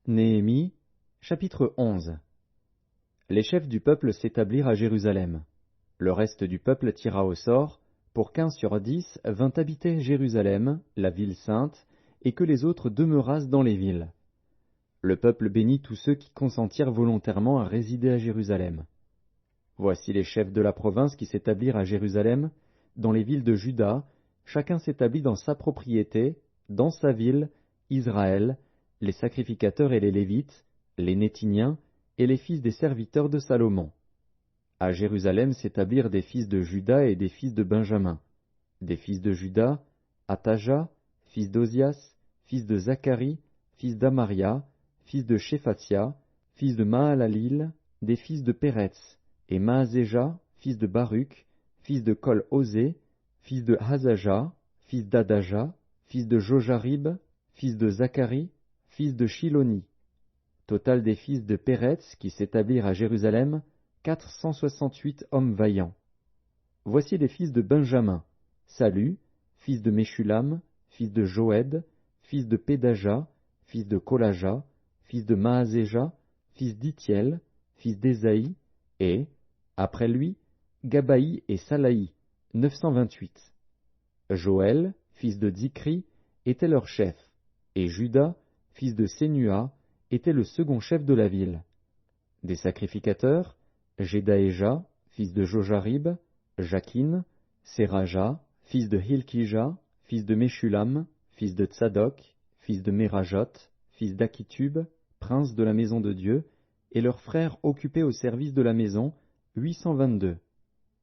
Néhémie, chapitre 11. Les chefs du peuple s'établirent à Jérusalem. Le reste du peuple tira au sort, pour qu'1 sur 10 vint habiter Jérusalem, la ville sainte, et que les autres demeurassent dans les villes. Le peuple bénit tous ceux qui consentirent volontairement à résider à Jérusalem. Voici les chefs de la province qui s'établirent à Jérusalem, dans les villes de Juda, chacun s'établit dans sa propriété, dans sa ville, Israël, les sacrificateurs et les Lévites, les Néthiniens, et les fils des serviteurs de Salomon. À Jérusalem s'établirent des fils de Juda et des fils de Benjamin. Des fils de Juda, Ataja, fils d'Ozias, fils de Zacharie, fils d'Amaria, fils de Shéphatia, fils de Mahalalil, des fils de Péretz, et Maazéja, fils de Baruch, fils de Kol-Osé, fils de Hazaja, fils d'Adaja, fils de Jojarib, fils de Zacharie, fils de Shiloni. Total des fils de Péretz qui s'établirent à Jérusalem, 468 hommes vaillants. Voici les fils de Benjamin, Salu, fils de Meshulam, fils de Joëd, fils de Pédaja, fils de Kolaja, fils de Maazéja, fils d'Itiel, fils d'Ésaïe, et, après lui, Gabaï et Salaï, 928. Joël, fils de Zikri, était leur chef, et Juda, fils de Sénua, était le second chef de la ville. Des sacrificateurs, Jedaéja, fils de Jojarib, Jakin, Seraja, fils de Hilkija, fils de Meshulam, fils de Tsadok, fils de Merajot, fils d'Akitub, prince de la maison de Dieu, et leurs frères occupés au service de la maison, 822.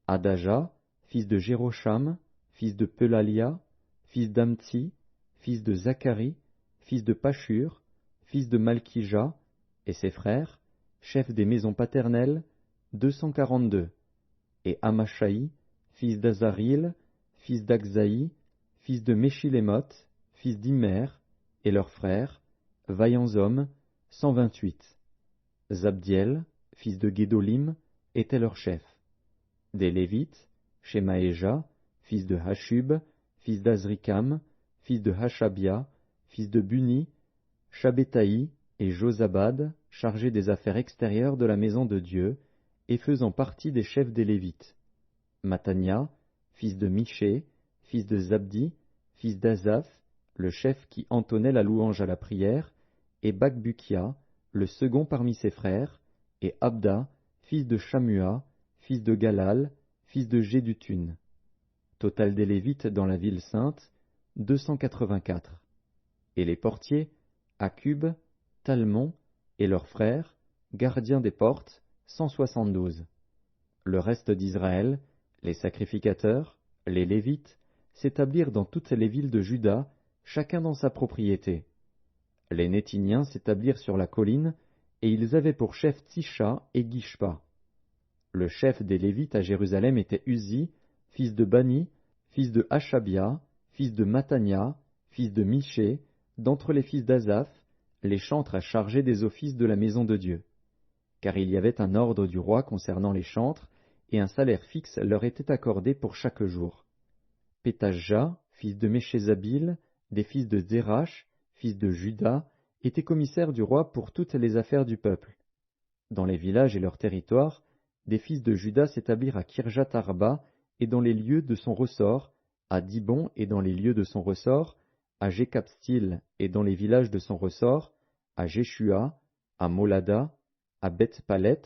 Adaja, fils de Jérocham, fils de Pelalia, fils d'Amtsi, fils de Zacharie, fils de Pashur, fils de Malkija, et ses frères, chefs des maisons paternelles, 242. Et Amashaï, fils d'Azaril, fils d'Akzaï, fils de Meshilémoth, fils d'Imer, et leurs frères, vaillants hommes, 128. Zabdiel, fils de Guédolim, était leur chef. Des Lévites, Shemaéja, fils de Hashub, fils d'Azrikam, fils de Hashabia, fils de Buni, Shabbétaï et Josabad, chargés des affaires extérieures de la maison de Dieu, et faisant partie des chefs des Lévites. Matania, fils de Miché, fils de Zabdi, fils d'Azaph, le chef qui entonnait la louange à la prière, et Bakbukia, le second parmi ses frères, et Abda, fils de Shamua, fils de Galal, fils de Jédutun. Total des Lévites dans la ville sainte, 284. Et les portiers, Akub, Talmon, et leurs frères, gardiens des portes, 172. Le reste d'Israël, les sacrificateurs, les Lévites, s'établirent dans toutes les villes de Juda, chacun dans sa propriété. Les Néthiniens s'établirent sur la colline, et ils avaient pour chef Tsisha et Gishpa. Le chef des Lévites à Jérusalem était Uzi, fils de Bani, fils de Hashabia, fils de Matania, fils de Miché, d'entre les fils d'Azaph, les chantres chargés des offices de la maison de Dieu. Car il y avait un ordre du roi concernant les chantres, et un salaire fixe leur était accordé pour chaque jour. Pétajah, fils de Méchézabil, des fils de Zérach, fils de Juda, était commissaire du roi pour toutes les affaires du peuple. Dans les villages et leurs territoires, des fils de Juda s'établirent à Kirjat Arba et dans les lieux de son ressort, à Dibon et dans les lieux de son ressort, à Jékapstil et dans les villages de son ressort, à Jéshua, à Molada, à Beth-Palet,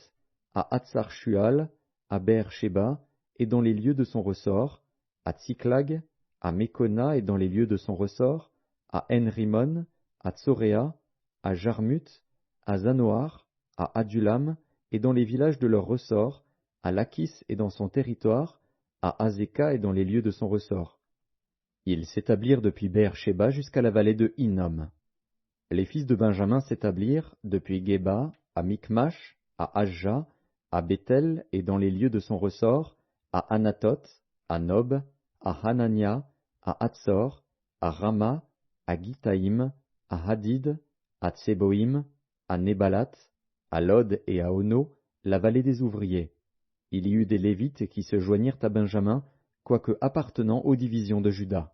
à Hatsar-Shual, à Beer-Sheba et dans les lieux de son ressort, à Tsiklag, à Mekona et dans les lieux de son ressort, à En-Rimon, à Tsoréa, à Jarmut, à Zanoar, à Adulam et dans les villages de leur ressort, à Lachis et dans son territoire, à Azeka et dans les lieux de son ressort. Ils s'établirent depuis Beer-Sheba jusqu'à la vallée de Hinnom. Les fils de Benjamin s'établirent depuis Geba, à Mikmash, à Ajja, à Bethel et dans les lieux de son ressort, à Anatoth, à Nob, à Hanania, à Hatzor, à Rama, à Gitaïm, à Hadid, à Tseboïm, à Nebalat, à Lod et à Ono, la vallée des ouvriers. Il y eut des Lévites qui se joignirent à Benjamin, quoique appartenant aux divisions de Juda.